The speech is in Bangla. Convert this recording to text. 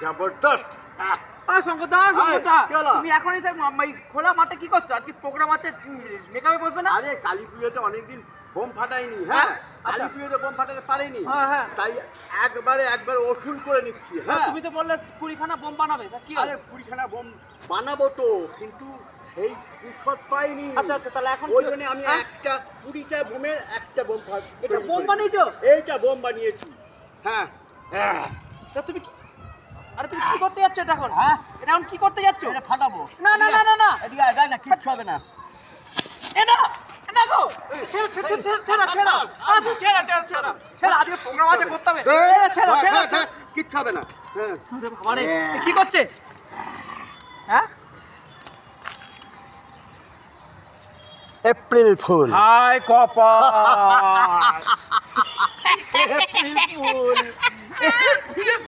জবরদস্ত। শঙ্কর দা তুমি এখন খোলা মাঠে কি করছো? আজকে প্রোগ্রাম আছে, মেকআপে বসবে না? আরে কালী পুজোতে অনেকদিন বোম ফাটাইনি, হ্যাঁ কালী পুজোতে বোম ফাটাতে পারিনি, তাই একবার ওসুল করে নিচ্ছি। হ্যাঁ তুমি তো বললে 20খানা বোম বানাবে, কি আরে 20খানা বোম বানাবো তো, কিন্তু সেই ফুরসত পাইনি। আচ্ছা তাহলে এখন ওই জন্য আমি 20টা বোমের একটা বোম এটা বোম বানিয়েছো? এইটা বোম বানিয়েছি। হ্যাঁ হ্যাঁ। তো তুমি তুমি কি করতে যাচ্ছ এটা এখন? এটা এখন কি করতে যাচ্ছ? এটা ফাটাবো। না না না না না, এদিকে আয়, যাই না, কিচ্ছু হবে না। এটা এটা গো ছেড়ে আজকে প্রোগ্রাম আছে, করতে হবে। ছেড়ে কিচ্ছু হবে না। হ্যাঁ মানে কি করছে? হ্যাঁ এপ্রিল ফুল। হাই কপাল। April fool.